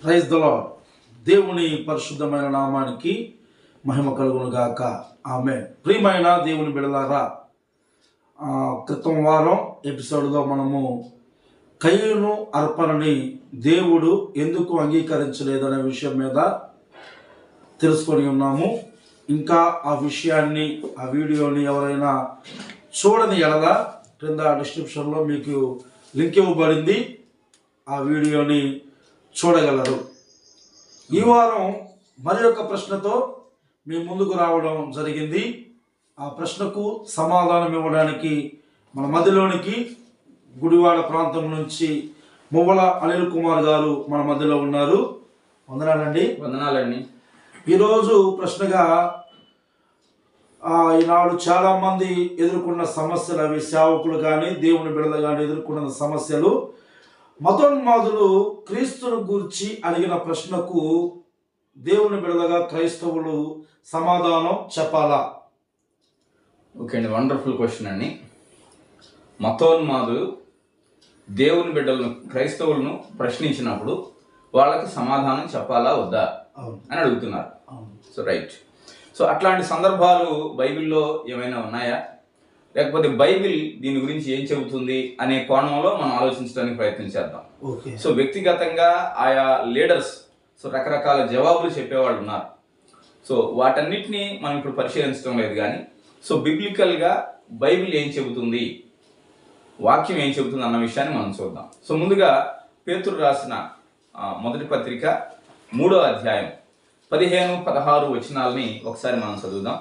Praise the lord. దేవుని పరిశుద్ధమైన నామానికి మహిమ కలుగును గాక. ఆమేన్. ప్రియమైన దేవుని బిడ్డలారా, క్రితం వారం ఎపిసోడ్లో మనము కయ్యూను అర్పణని దేవుడు ఎందుకు అంగీకరించలేదనే విషయం మీద తెలుసుకొని ఉన్నాము. ఇంకా ఆ విషయాన్ని, ఆ వీడియోని ఎవరైనా చూడని ఎడల క్రింద డిస్క్రిప్షన్లో మీకు లింక్ ఇవ్వబడింది. ఆ వీడియోని చూడగలరు. ఈ వారం మరి ఒక ప్రశ్నతో మీ ముందుకు రావడం జరిగింది. ఆ ప్రశ్నకు సమాధానం ఇవ్వడానికి మన మధ్యలోనికి గుడివాడ ప్రాంతం నుంచి మువ్వల అనిల్ కుమార్ గారు మన మధ్యలో ఉన్నారు. వందనాలండి. వందనాలండి. ఈరోజు ప్రశ్నగా ఈనాడు చాలామంది ఎదుర్కొన్న సమస్యలు, అవి సేవకులు కానీ దేవుని బిడ్డలు కానీ ఎదుర్కొన్న సమస్యలు, మతోన్మాదులు క్రీస్తును గూర్చి అడిగిన ప్రశ్నకు దేవుని బిడ్డలుగా క్రైస్తవులు సమాధానం చెప్పాలా? ఓకే అండి, వండర్ఫుల్ క్వశ్చన్ అండి. మతోన్మాదులు దేవుని బిడ్డలను, క్రైస్తవులను ప్రశ్నించినప్పుడు వాళ్ళకి సమాధానం చెప్పాలా వద్దా అని అడుగుతున్నారు. So right. సో అట్లాంటి సందర్భాలు బైబిల్లో ఏమైనా ఉన్నాయా, లేకపోతే బైబిల్ దీని గురించి ఏం చెబుతుంది అనే కోణంలో మనం ఆలోచించడానికి ప్రయత్నం చేద్దాం. సో వ్యక్తిగతంగా ఆయా లీడర్స్ రకరకాల జవాబులు చెప్పేవాళ్ళు ఉన్నారు. సో వాటన్నిటిని మనం ఇప్పుడు పరిశీలించడం లేదు, కానీ సో బిబ్లికల్గా బైబిల్ ఏం చెబుతుంది, వాక్యం ఏం చెబుతుంది అన్న విషయాన్ని మనం చూద్దాం. సో ముందుగా పేతురు రాసిన మొదటి పత్రిక 3వ అధ్యాయం 15-16 వచనాలని ఒకసారి మనం చదువుదాం.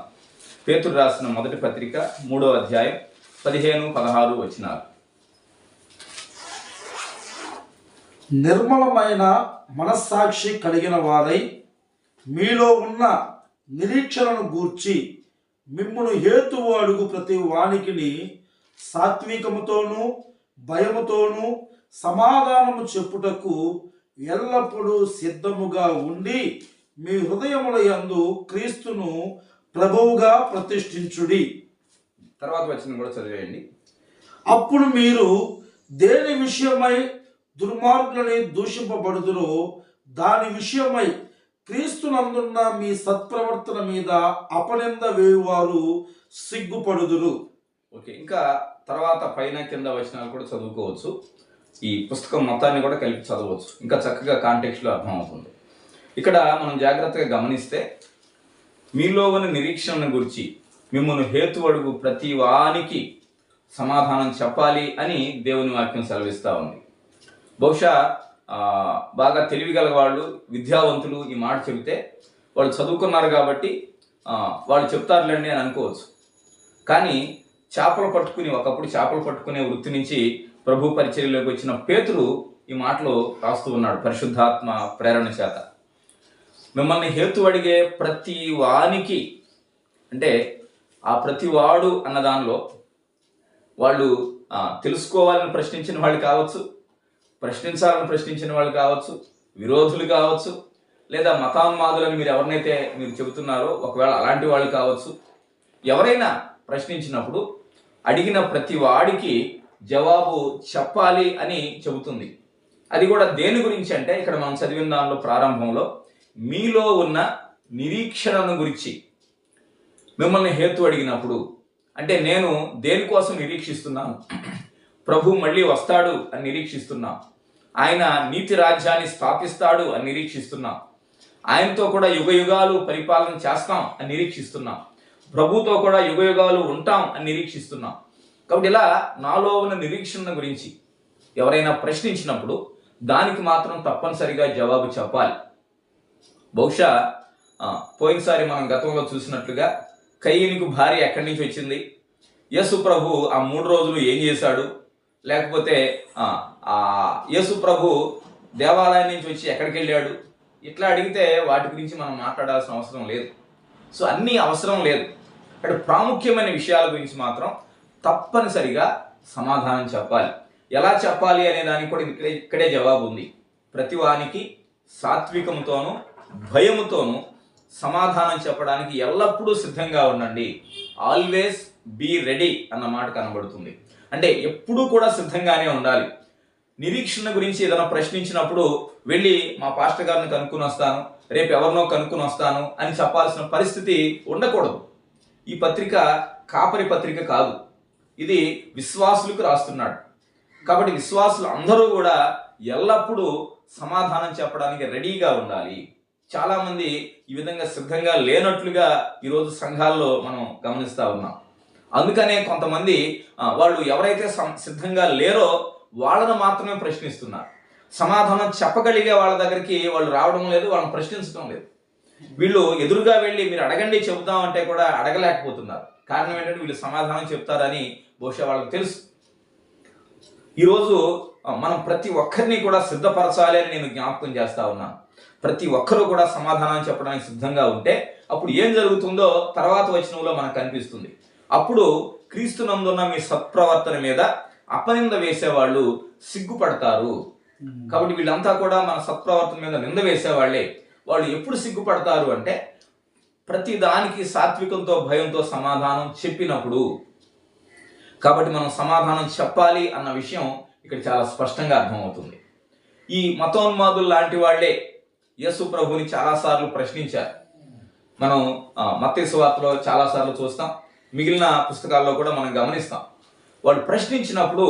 పేతురు రాసిన మొదటి పత్రిక 3వ అధ్యాయం 15-16 వచనాలు. నిర్మలమైన మనస్సాక్షి కలిగిన వారై మీలో ఉన్న నిరీక్షణను గూర్చి మిమ్మును హేతువు అడుగు ప్రతి వానికిని సాత్వికముతోనూ భయముతోనూ సమాధానము చెప్పుటకు ఎల్లప్పుడూ సిద్ధముగా ఉండి మీ హృదయముల యందు క్రీస్తును ప్రభువుగా ప్రతిష్ఠించుడి. తర్వాత వచనం కూడా చదివేయండి. అప్పుడు మీరు దేని విషయమై దుర్మార్గులని దూషింపబడుదురో దాని విషయమై క్రీస్తునందున్న మీ సత్ప్రవర్తన మీద అపనింద వేయువారు సిగ్గుపడుదురు. ఓకే, ఇంకా తర్వాత పైన కింద వచనాలు కూడా చదువుకోవచ్చు. ఈ పుస్తకం మొత్తాన్ని కూడా కలిపి చదవచ్చు, ఇంకా చక్కగా కాంటెక్స్ట్లో అర్థమవుతుంది. ఇక్కడ మనం జాగ్రత్తగా గమనిస్తే మీలో ఉన్న నిరీక్షణ గురించి మిమ్మల్ని హేతు అడుగు ప్రతి వానికి సమాధానం చెప్పాలి అని దేవుని వాక్యం సెలవిస్తూ ఉంది. బహుశా బాగా తెలివిగల వాళ్ళు, విద్యావంతులు ఈ మాట చెబితే వాళ్ళు చదువుకున్నారు కాబట్టి వాళ్ళు చెప్తారులేండి అని అనుకోవచ్చు. కానీ ఒకప్పుడు చేపలు పట్టుకునే వృత్తి నుంచి ప్రభు పరిచర్యలోకి వచ్చిన పేతురు ఈ మాటలు రాస్తూ ఉన్నాడు పరిశుద్ధాత్మ ప్రేరణ చేత. మిమ్మల్ని హేతు అడిగే ప్రతి వానికి, అంటే ఆ ప్రతి వాడు అన్న దానిలో వాళ్ళు తెలుసుకోవాలని ప్రశ్నించిన వాళ్ళు కావచ్చు, ప్రశ్నించాలని ప్రశ్నించిన వాళ్ళు కావచ్చు, విరోధులు కావచ్చు, లేదా మతాన్మాదులని మీరు ఎవరినైతే మీరు చెబుతున్నారో ఒకవేళ అలాంటి వాళ్ళు కావచ్చు. ఎవరైనా ప్రశ్నించినప్పుడు అడిగిన ప్రతి వాడికి జవాబు చెప్పాలి అని చెబుతుంది. అది కూడా దేని గురించి అంటే ఇక్కడ మనం చదివిన దానిలో ప్రారంభంలో మీలో ఉన్న నిరీక్షణను గురించి మిమ్మల్ని హేతు అడిగినప్పుడు, అంటే నేను దేనికోసం నిరీక్షిస్తున్నాను, ప్రభు మళ్ళీ వస్తాడు అని నిరీక్షిస్తున్నాం, ఆయన నీతి రాజ్యాన్ని స్థాపిస్తాడు అని నిరీక్షిస్తున్నాం, ఆయనతో కూడా యుగయుగాలు పరిపాలన చేస్తాం అని నిరీక్షిస్తున్నాం, ప్రభుతో కూడా యుగయుగాలు ఉంటాం అని నిరీక్షిస్తున్నాం. కాబట్టి ఇలా నాలో ఉన్న నిరీక్షణ గురించి ఎవరైనా ప్రశ్నించినప్పుడు దానికి మాత్రం తప్పనిసరిగా జవాబు చెప్పాలి. బహుశా పోయినసారి మనం గతంలో చూసినట్లుగా కయ్యూనుకు భార్య ఎక్కడి నుంచి వచ్చింది, యేసు ప్రభు ఆ 3 రోజులు ఏం చేశాడు, లేకపోతే యేసు ప్రభు దేవాలయం నుంచి వచ్చి ఎక్కడికి వెళ్ళాడు, ఇట్లా అడిగితే వాటి గురించి మనం మాట్లాడాల్సిన అవసరం లేదు. సో అన్నీ అవసరం లేదు. అంటే ప్రాముఖ్యమైన విషయాల గురించి మాత్రం తప్పనిసరిగా సమాధానం చెప్పాలి. ఎలా చెప్పాలి అనే దానికి కూడా ఇక్కడే జవాబు ఉంది. ప్రతి వానికి సాత్వికముతోనూ భయముతోనూ సమాధానం చెప్పడానికి ఎల్లప్పుడూ సిద్ధంగా ఉండండి. ఆల్వేస్ బీ రెడీ అన్న మాట కనబడుతుంది. అంటే ఎప్పుడూ కూడా సిద్ధంగానే ఉండాలి. నిరీక్షణ గురించి ఏదైనా ప్రశ్నించినప్పుడు వెళ్ళి మా పాస్టర్ గారిని కనుక్కొని వస్తాను, రేపు ఎవరినో కనుక్కొని వస్తాను అని చెప్పాల్సిన పరిస్థితి ఉండకూడదు. ఈ పత్రిక కాపరి పత్రిక కాదు, ఇది విశ్వాసులకు రాస్తున్నాడు. కాబట్టి విశ్వాసులు అందరూ కూడా ఎల్లప్పుడూ సమాధానం చెప్పడానికి రెడీగా ఉండాలి. చాలామంది ఈ విధంగా సిద్ధంగా లేనట్లుగా ఈరోజు సంఘాల్లో మనం గమనిస్తూ ఉన్నాం. అందుకనే కొంతమంది వాళ్ళు ఎవరైతే సిద్ధంగా లేరో వాళ్ళను మాత్రమే ప్రశ్నిస్తున్నారు. సమాధానం చెప్పగలిగే వాళ్ళ దగ్గరికి వాళ్ళు రావడం లేదు, వాళ్ళని ప్రశ్నించడం లేదు. వీళ్ళు ఎదురుగా వెళ్ళి మీరు అడగండి చెబుతాం అంటే కూడా అడగలేకపోతున్నారు. కారణం ఏంటంటే వీళ్ళు సమాధానం చెప్తారని బహుశా వాళ్ళకి తెలుసు. ఈరోజు మనం ప్రతి ఒక్కరిని కూడా సిద్ధపరచాలి అని నేను జ్ఞాపకం చేస్తా ఉన్నాను. ప్రతి ఒక్కరూ కూడా సమాధానం చెప్పడానికి సిద్ధంగా ఉంటే అప్పుడు ఏం జరుగుతుందో తర్వాత వచనంలో మనకు కనిపిస్తుంది. అప్పుడు క్రీస్తునందున్న మీ సత్ప్రవర్తన మీద అపనింద వేసేవాళ్ళు సిగ్గుపడతారు. కాబట్టి వీళ్ళంతా కూడా మన సత్ప్రవర్తన మీద నింద వేసేవాళ్లే. వాళ్ళు ఎప్పుడు సిగ్గుపడతారు అంటే ప్రతి దానికి సాత్వికంతో భయంతో సమాధానం చెప్పినప్పుడు. కాబట్టి మనం సమాధానం చెప్పాలి అన్న విషయం ఇక్కడ చాలా స్పష్టంగా అర్థమవుతుంది. ఈ మతోన్మాదులు లాంటి వాళ్లే యేసు ప్రభుని చాలాసార్లు ప్రశ్నించారు. మనం మత్తయి సువార్తలో చాలాసార్లు చూస్తాం, మిగిలిన పుస్తకాల్లో కూడా మనం గమనిస్తాం. వాళ్ళు ప్రశ్నించినప్పుడు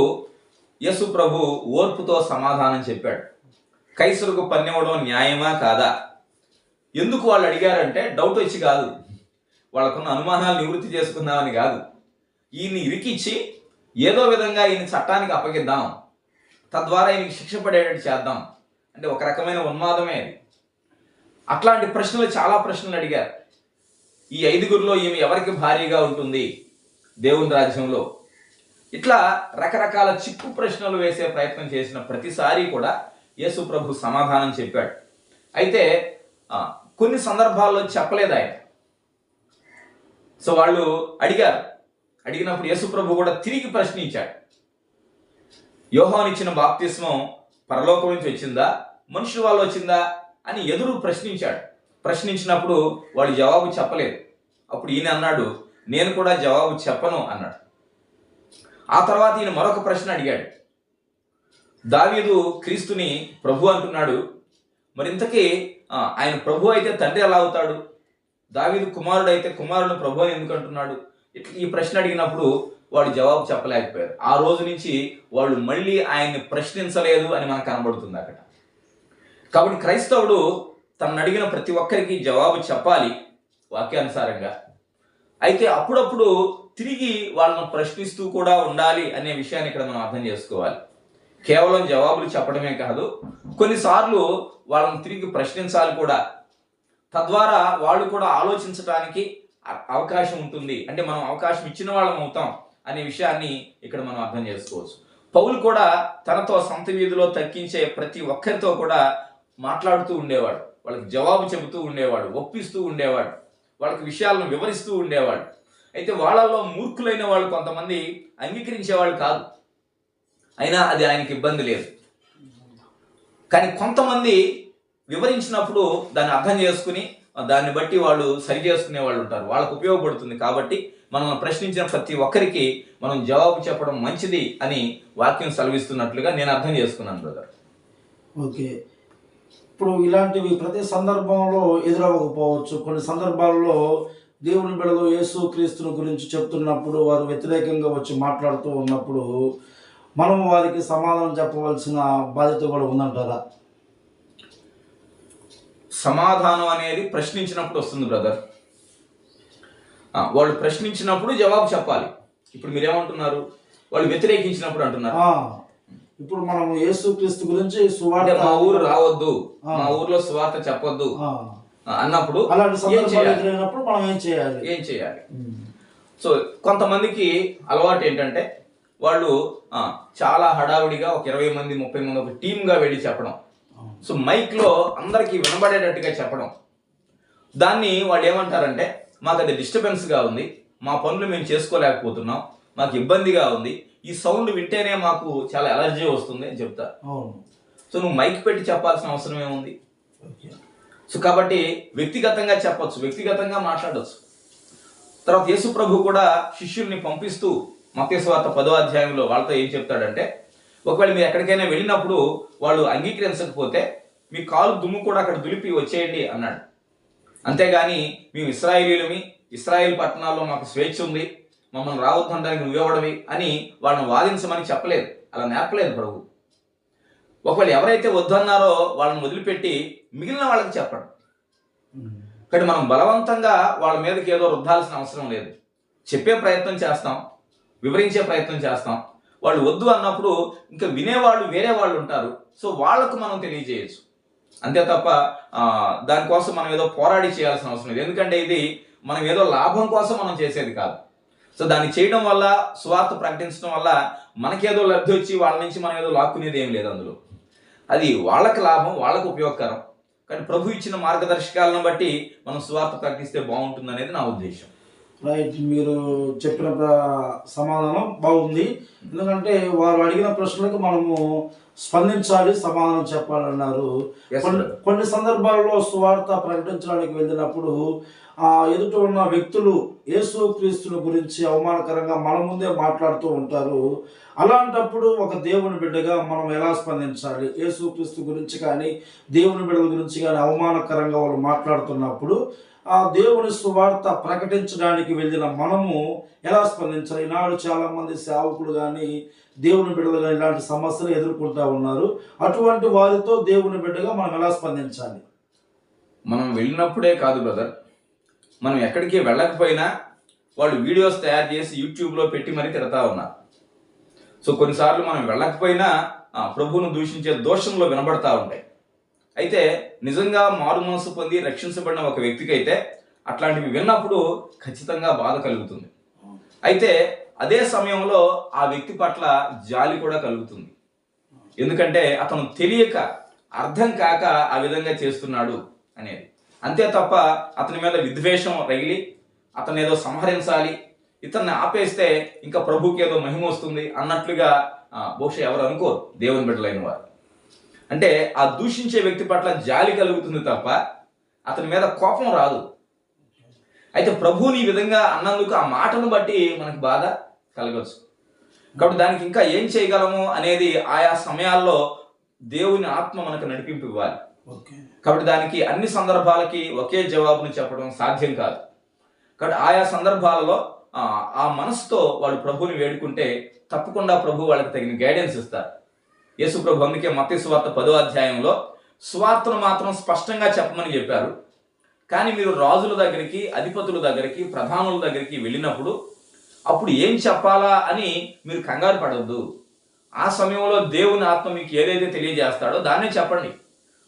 యేసు ప్రభు ఓర్పుతో సమాధానం చెప్పాడు. కైసరుకు పన్నివ్వడం న్యాయమా కాదా? ఎందుకు వాళ్ళు అడిగారంటే డౌట్ వచ్చి కాదు, వాళ్ళకున్న అనుమానాలు నివృత్తి చేసుకుందామని కాదు. ఈయన్ని ఇరికిచ్చి ఏదో విధంగా ఈయన చట్టానికి అప్పగిద్దాం, తద్వారా ఈయనకి శిక్ష పడేటట్టు చేద్దాం అంటే ఒక రకమైన ఉన్మాదమే అది. అట్లాంటి ప్రశ్నలు చాలా ప్రశ్నలు అడిగారు. ఈ 5గురిలో ఈమె ఎవరికి భారీగా ఉంటుంది దేవుని రాజ్యంలో? ఇట్లా రకరకాల చిక్కు ప్రశ్నలు వేసే ప్రయత్నం చేసిన ప్రతిసారి కూడా యేసు ప్రభు సమాధానం చెప్పాడు. అయితే కొన్ని సందర్భాల్లో చెప్పలేదు ఆయన. సో వాళ్ళు అడిగినప్పుడు యేసు ప్రభు కూడా తిరిగి ప్రశ్నించాడు. యోహాను ఇచ్చిన బాప్తిస్మం పరలోకం నుంచి వచ్చిందా, మనుషుల వాళ్ళు వచ్చిందా అని ఎదురు ప్రశ్నించాడు. ప్రశ్నించినప్పుడు వాడు జవాబు చెప్పలేదు. అప్పుడు ఈయన అన్నాడు, నేను కూడా జవాబు చెప్పను అన్నాడు. ఆ తర్వాత ఈయన మరొక ప్రశ్న అడిగాడు. దావీదు క్రీస్తుని ప్రభు అంటున్నాడు, మరింతకీ ఆయన ప్రభు అయితే తండ్రి ఎలా అవుతాడు? దావీదు కుమారుడు అయితే కుమారుడు ప్రభు అని ఎందుకు అంటున్నాడు? ఇట్లా ఈ ప్రశ్న అడిగినప్పుడు వాడు జవాబు చెప్పలేకపోయారు. ఆ రోజు నుంచి వాళ్ళు మళ్ళీ ఆయన్ని ప్రశ్నించలేదు అని మనకు కనబడుతుంది అక్కడ. కాబట్టి క్రైస్తవుడు తనను అడిగిన ప్రతి ఒక్కరికి జవాబు చెప్పాలి వాక్యానుసారంగా. అయితే అప్పుడప్పుడు తిరిగి వాళ్ళను ప్రశ్నిస్తూ కూడా ఉండాలి అనే విషయాన్ని ఇక్కడ మనం అర్థం చేసుకోవాలి. కేవలం జవాబులు చెప్పడమే కాదు, కొన్నిసార్లు వాళ్ళని తిరిగి ప్రశ్నించాలి కూడా. తద్వారా వాళ్ళు కూడా ఆలోచించడానికి అవకాశం ఉంటుంది. అంటే మనం అవకాశం ఇచ్చిన వాళ్ళం అవుతాం అనే విషయాన్ని ఇక్కడ మనం అర్థం చేసుకోవచ్చు. పౌలు కూడా తనతో సంత వీధిలో తర్కించే ప్రతి ఒక్కరితో కూడా మాట్లాడుతూ ఉండేవాడు. వాళ్ళకి జవాబు చెబుతూ ఉండేవాడు, ఒప్పిస్తూ ఉండేవాడు, వాళ్ళకి విషయాలను వివరిస్తూ ఉండేవాడు. అయితే వాళ్ళల్లో మూర్ఖులైన వాళ్ళు కొంతమంది అంగీకరించేవాళ్ళు కాదు, అయినా అది ఆయనకి ఇబ్బంది లేదు. కానీ కొంతమంది వివరించినప్పుడు దాన్ని అర్థం చేసుకుని దాన్ని బట్టి వాళ్ళు సరి చేసుకునే వాళ్ళు ఉంటారు. వాళ్ళకు ఉపయోగపడుతుంది. కాబట్టి మనం ప్రశ్నించిన ప్రతి ఒక్కరికి మనం జవాబు చెప్పడం మంచిది అని వాక్యం సెలవిస్తున్నట్లుగా నేను అర్థం చేసుకున్నాను బ్రదర్. ఓకే, ఇప్పుడు ఇలాంటివి ప్రతి సందర్భంలో ఎదురవ్వకపోవచ్చు. కొన్ని సందర్భాల్లో దేవుని బిడ్డలు యేసు క్రీస్తుని గురించి చెప్తున్నప్పుడు వారు వ్యతిరేకంగా వచ్చి మాట్లాడుతూ ఉన్నప్పుడు మనం వారికి సమాధానం చెప్పవలసిన బాధ్యత కూడా ఉందంటారా? సమాధానం అనేది ప్రశ్నించినప్పుడు వస్తుంది బ్రదర్. వాళ్ళు ప్రశ్నించినప్పుడు జవాబు చెప్పాలి. ఇప్పుడు మీరేమంటున్నారు? వాళ్ళు వ్యతిరేకించినప్పుడు అంటున్నారు. ఇప్పుడు మనం యేసుక్రీస్తు గురించి సువార్త మా ఊరు రావద్దు, మా ఊర్లో సువార్త చెప్పొద్దు అన్నప్పుడు అలాంటి సందర్భాలు ఎదురైనప్పుడు మనం ఏం చేయాలి? సో కొంతమందికి అలవాటు ఏంటంటే వాళ్ళు చాలా హడావిడిగా ఒక 20 మంది 30 మంది ఒక టీమ్గా వెళ్ళి చెప్పడం. సో మైక్లో అందరికీ వినబడేటట్టుగా చెప్పడం. దాన్ని వాళ్ళు ఏమంటారంటే మాకు అది డిస్టర్బెన్స్గా ఉంది, మా పనులు మేము చేసుకోలేకపోతున్నాం, మాకు ఇబ్బందిగా ఉంది, ఈ సౌండ్ వింటేనే మాకు చాలా ఎలర్జీ వస్తుంది అని చెప్తారు. సో నువ్వు మైక్ పెట్టి చెప్పాల్సిన అవసరం ఏముంది? సో కాబట్టి వ్యక్తిగతంగా చెప్పొచ్చు, వ్యక్తిగతంగా మాట్లాడవచ్చు. తర్వాత యేసు ప్రభు కూడా శిష్యుల్ని పంపిస్తూ మత్తయి సువార్త 10వ అధ్యాయంలో వాళ్ళతో ఏం చెప్తాడంటే ఒకవేళ మీరు ఎక్కడికైనా వెళ్ళినప్పుడు వాళ్ళు అంగీకరించకపోతే మీ కాలు దుమ్ము కూడా అక్కడ దులిపి వచ్చేయండి అన్నాడు. అంతేగాని మేము ఇశ్రాయేలీయులమి, ఇశ్రాయేల్ పట్టణాల్లో మాకు స్వేచ్ఛ ఉంది, మమ్మల్ని రావద్దనడానికి నువ్వెవడవి అని వాళ్ళని వాదించమని చెప్పలేదు, అలా నేర్పలేదు ప్రభు. ఒకవేళ ఎవరైతే వద్దన్నారో వాళ్ళని వదిలిపెట్టి మిగిలిన వాళ్ళకి చెప్పండి. కానీ మనం బలవంతంగా వాళ్ళ మీదకి ఏదో రుద్దాల్సిన అవసరం లేదు. చెప్పే ప్రయత్నం చేస్తాం, వివరించే ప్రయత్నం చేస్తాం. వాళ్ళు వద్దు అన్నప్పుడు ఇంకా వినేవాళ్ళు వేరే వాళ్ళు ఉంటారు, సో వాళ్లకు మనం తెలియజేయచ్చు. అంతే తప్ప దానికోసం మనం ఏదో పోరాడి చేయాల్సిన అవసరం లేదు. ఎందుకంటే ఇది మనం ఏదో లాభం కోసం మనం చేసేది కాదు. సో దాన్ని చేయడం వల్ల, సువార్త ప్రకటించడం వల్ల మనకేదో లబ్ధి వచ్చి వాళ్ళ నుంచి మనం ఏదో లాక్కునేది ఏం లేదు. అందులో అది వాళ్ళకి లాభం, వాళ్ళకు ఉపయోగకరం. కానీ ప్రభు ఇచ్చిన మార్గదర్శకాలను బట్టి మనం సువార్త ప్రకటిస్తే బాగుంటుంది అనేది నా ఉద్దేశం. రైట్, మీరు చెప్పిన సమాధానం బాగుంది. ఎందుకంటే వారు అడిగిన ప్రశ్నలకు మనము స్పందించాలి, సమాధానం చెప్పాలన్నారు. కొన్ని సందర్భాల్లో సువార్త ప్రకటించడానికి వెళ్ళినప్పుడు ఎదుట ఉన్న వ్యక్తులు యేసు క్రీస్తుని గురించి అవమానకరంగా మన ముందే మాట్లాడుతూ ఉంటారు. అలాంటప్పుడు ఒక దేవుని బిడ్డగా మనం ఎలా స్పందించాలి? యేసు క్రీస్తు గురించి కానీ దేవుని బిడ్డల గురించి కానీ అవమానకరంగా వాళ్ళు మాట్లాడుతున్నప్పుడు ఆ దేవుని సువార్త ప్రకటించడానికి వెళ్ళిన మనము ఎలా స్పందించాలి? ఈనాడు చాలామంది సేవకులు కానీ దేవుని బిడ్డలు కానీ ఇలాంటి సమస్యలు ఎదుర్కొంటూ ఉన్నారు. అటువంటి వారితో దేవుని బిడ్డగా మనం ఎలా స్పందించాలి? మనం వెళ్ళినప్పుడే కాదు బ్రదర్, మనం ఎక్కడికి వెళ్ళకపోయినా వాళ్ళు వీడియోస్ తయారు చేసి యూట్యూబ్లో పెట్టి మరీ తిడతా ఉన్నారు. సో కొన్నిసార్లు మనం వెళ్ళకపోయినా ప్రభువును దూషించే దోషంలో వినబడతా ఉంటాయి. అయితే నిజంగా మారు మనసు పొంది రక్షించబడిన ఒక వ్యక్తికి అయితే అట్లాంటివి విన్నప్పుడు ఖచ్చితంగా బాధ కలుగుతుంది. అయితే అదే సమయంలో ఆ వ్యక్తి పట్ల జాలి కూడా కలుగుతుంది. ఎందుకంటే అతను తెలియక, అర్థం కాక ఆ విధంగా చేస్తున్నాడు అనేది. అంతే తప్ప అతని మీద విద్వేషం రగిలి అతను ఏదో సంహరించాలి, ఇతన్ని ఆపేస్తే ఇంకా ప్రభుకి ఏదో మహిమ వస్తుంది అన్నట్లుగా బహుశా ఎవరు అనుకోరు దేవుని బిడ్డలైన వారు. అంటే ఆ దూషించే వ్యక్తి పట్ల జాలి కలుగుతుంది తప్ప అతని మీద కోపం రాదు. అయితే ప్రభువుని ఈ విధంగా అన్నందుకు ఆ మాటను బట్టి మనకు బాధ కలగచ్చు. కాబట్టి దానికి ఇంకా ఏం చేయగలము అనేది ఆయా సమయాల్లో దేవుని ఆత్మ మనకు నడిపింపు ఇవ్వాలి. కాబట్టి దానికి అన్ని సందర్భాలకి ఒకే జవాబును చెప్పడం సాధ్యం కాదు. కాబట్టి ఆయా సందర్భాలలో ఆ మనసుతో వాళ్ళు ప్రభువుని వేడుకుంటే తప్పకుండా ప్రభు వాళ్ళకి తగిన గైడెన్స్ ఇస్తారు. యేసు ప్రభు అందుకే మత్తయి సువార్త 10వ అధ్యాయంలో సువార్తను మాత్రం స్పష్టంగా చెప్పమని చెప్పారు. కానీ మీరు రాజుల దగ్గరికి, అధిపతుల దగ్గరికి, ప్రధానుల దగ్గరికి వెళ్ళినప్పుడు అప్పుడు ఏం చెప్పాలా అని మీరు కంగారు పడవద్దు. ఆ సమయంలో దేవుని ఆత్మ మీకు ఏదైతే తెలియజేస్తాడో దాన్నే చెప్పండి.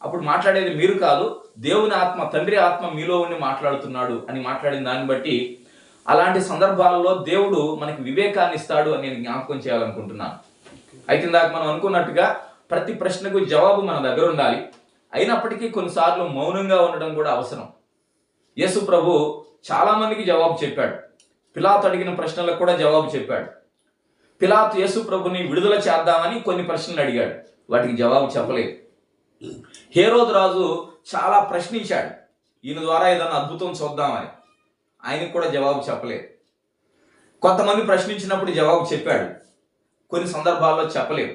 అప్పుడు మాట్లాడేది మీరు కాదు, దేవుని ఆత్మ, తండ్రి ఆత్మ మీలో ఉండి మాట్లాడుతున్నాడు అని మాట్లాడిన దాన్ని బట్టి అలాంటి సందర్భాల్లో దేవుడు మనకి వివేకాన్ని ఇస్తాడు అని నేను జ్ఞాపకం చేయాలనుకుంటున్నాను. అయితే ఇందాక మనం అనుకున్నట్టుగా ప్రతి ప్రశ్నకు జవాబు మన దగ్గర ఉండాలి. అయినప్పటికీ కొన్నిసార్లు మౌనంగా ఉండడం కూడా అవసరం. యేసు ప్రభు చాలా మందికి జవాబు చెప్పాడు. పిలాతు అడిగిన ప్రశ్నలకు కూడా జవాబు చెప్పాడు. పిలాతు యేసు ప్రభుని విడుదల చేద్దామని కొన్ని ప్రశ్నలు అడిగాడు, వాటికి జవాబు చెప్పలేదు. హేరోదు రాజు చాలా ప్రశ్నించాడు, ఈయన ద్వారా ఏదైనా అద్భుతం చూద్దామని, ఆయనకు కూడా జవాబు చెప్పలేదు. కొంతమంది ప్రశ్నించినప్పుడు జవాబు చెప్పాడు, కొన్ని సందర్భాల్లో చెప్పలేదు.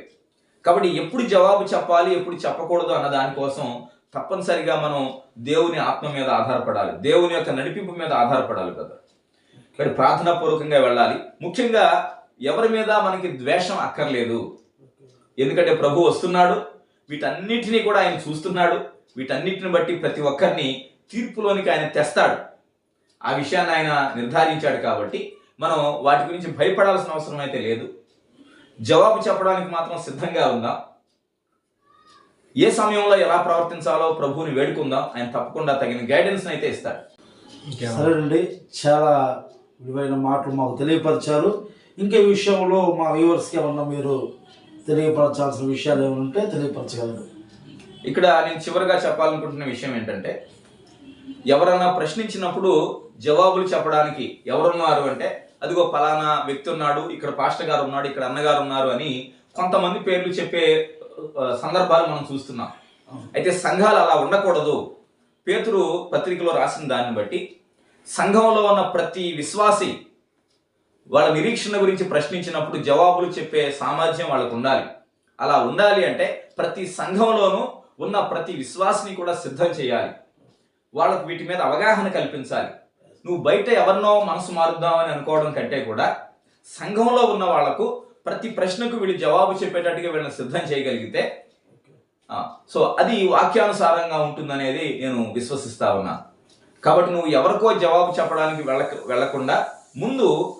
కాబట్టి ఎప్పుడు జవాబు చెప్పాలి, ఎప్పుడు చెప్పకూడదు అన్న దానికోసం తప్పనిసరిగా మనం దేవుని ఆత్మ మీద ఆధారపడాలి, దేవుని యొక్క నడిపింపు మీద ఆధారపడాలి కదా. ఇక్కడ ప్రార్థనాపూర్వకంగా వెళ్ళాలి. ముఖ్యంగా ఎవరి మీద మనకి ద్వేషం అక్కర్లేదు. ఎందుకంటే ప్రభు వస్తున్నాడు, వీటన్నిటినీ కూడా ఆయన చూస్తున్నాడు. వీటన్నిటిని బట్టి ప్రతి ఒక్కరిని తీర్పులోనికి ఆయన తెస్తాడు. ఆ విషయాన్ని ఆయన నిర్ధారించాడు. కాబట్టి మనం వాటి గురించి భయపడాల్సిన అవసరం అయితే లేదు. జవాబు చెప్పడానికి మాత్రం సిద్ధంగా ఉందాం. ఏ సమయంలో ఎలా ప్రవర్తించాలో ప్రభువుని వేడుకుందాం. ఆయన తప్పకుండా తగిన గైడెన్స్ అయితే ఇస్తాడు. సరేనండి, చాలా విలువైన మాటలు మాకు తెలియపరిచారు. ఇంకే విషయంలో మా వ్యూవర్స్కి ఏమన్నా మీరు తెలియపరచాల్సిన విషయాలు ఏమైనా ఉంటే తెలియపరచగలరు. ఇక్కడ నేను చివరిగా చెప్పాలనుకుంటున్న విషయం ఏంటంటే, ఎవరన్నా ప్రశ్నించినప్పుడు జవాబులు చెప్పడానికి ఎవరున్నారు అంటే, అదిగో పలానా వ్యక్తి ఉన్నాడు, ఇక్కడ పాస్టర్ గారు ఉన్నాడు, ఇక్కడ అన్నగారు ఉన్నారు అని కొంతమంది పేర్లు చెప్పే సందర్భాలు మనం చూస్తున్నాం. అయితే సంఘాలు అలా ఉండకూడదు. పేతురు పత్రికలో రాసిన దాన్ని బట్టి సంఘంలో ఉన్న ప్రతి విశ్వాసి వాళ్ళ నిరీక్షణ గురించి ప్రశ్నించినప్పుడు జవాబులు చెప్పే సామర్థ్యం వాళ్ళకు ఉండాలి. అలా ఉండాలి అంటే ప్రతి సంఘంలోనూ ఉన్న ప్రతి విశ్వాసిని కూడా సిద్ధం చేయాలి. వాళ్ళకు వీటి మీద అవగాహన కల్పించాలి. నువ్వు బయట ఎవరినో మనసు మారుద్దామని అనుకోవడం కంటే కూడా సంఘంలో ఉన్న వాళ్లకు ప్రతి ప్రశ్నకు వీళ్ళు జవాబు చెప్పేటట్టుగా వీళ్ళని సిద్ధం చేయగలిగితే సో అది వాక్యానుసారంగా ఉంటుందనేది నేను విశ్వసిస్తా ఉన్నాను. కాబట్టి నువ్వు ఎవరికో జవాబు చెప్పడానికి వెళ్లకుండా ముందు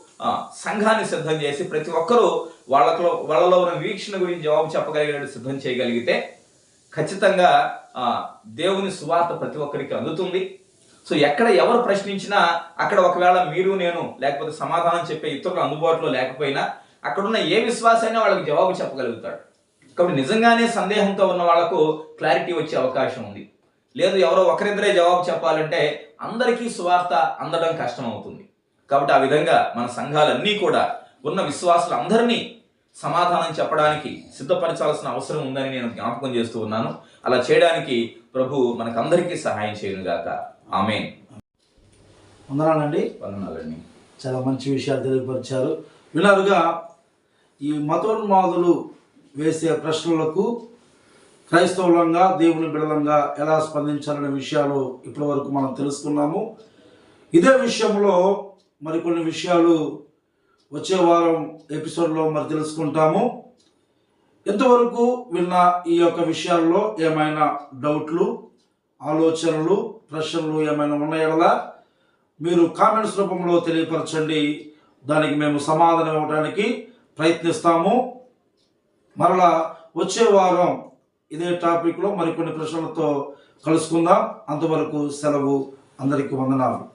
సంఘాన్ని సిద్ధం చేసి ప్రతి ఒక్కరూ వాళ్ళలో ఉన్న వీక్షణ గురించి జవాబు చెప్పగలిగినట్టు సిద్ధం చేయగలిగితే ఖచ్చితంగా దేవుని సువార్త ప్రతి ఒక్కరికి అందుతుంది. సో ఎక్కడ ఎవరు ప్రశ్నించినా అక్కడ ఒకవేళ మీరు నేను లేకపోతే సమాధానం చెప్పే ఇతరులు అందుబాటులో లేకపోయినా అక్కడున్న ఏ విశ్వాసైనా వాళ్ళకి జవాబు చెప్పగలుగుతాడు. కాబట్టి నిజంగానే సందేహంతో ఉన్న వాళ్లకు క్లారిటీ వచ్చే అవకాశం ఉంది. లేదు ఎవరో ఒకరిద్దరే జవాబు చెప్పాలంటే అందరికీ సువార్త అందడం కష్టం అవుతుంది. కాబట్టి ఆ విధంగా మన సంఘాలన్నీ కూడా ఉన్న విశ్వాసులందరినీ సమాధానం చెప్పడానికి సిద్ధపరచాల్సిన అవసరం ఉందని నేను జ్ఞాపకం చేస్తూ ఉన్నాను. అలా చేయడానికి ప్రభు మనకందరికీ సహాయం చేయనుగాక. ఆమేన్. వందనాలండి. వందనాలండి. చాలా మంచి విషయాలు తెలియపరిచారు. విన్నారుగా, ఈ మతోన్మాదులు వేసే ప్రశ్నలకు క్రైస్తవులంగా దేవుని బిడ్డలంగా ఎలా స్పందించాలనే విషయాలు ఇప్పటి వరకు మనం తెలుసుకున్నాము. ఇదే విషయంలో మరికొన్ని విషయాలు వచ్చే వారం ఎపిసోడ్లో మరి తెలుసుకుంటాము. ఇంతవరకు విన్న ఈ యొక్క విషయాల్లో ఏమైనా డౌట్లు, ఆలోచనలు, ప్రశ్నలు ఏమైనా ఉన్నాయా మీరు కామెంట్స్ రూపంలో తెలియపరచండి. దానికి మేము సమాధానం ఇవ్వడానికి ప్రయత్నిస్తాము. మరలా వచ్చే వారం ఇదే టాపిక్లో మరికొన్ని ప్రశ్నలతో కలుసుకుందాం. అంతవరకు సెలవు. అందరికీ వందనాలు.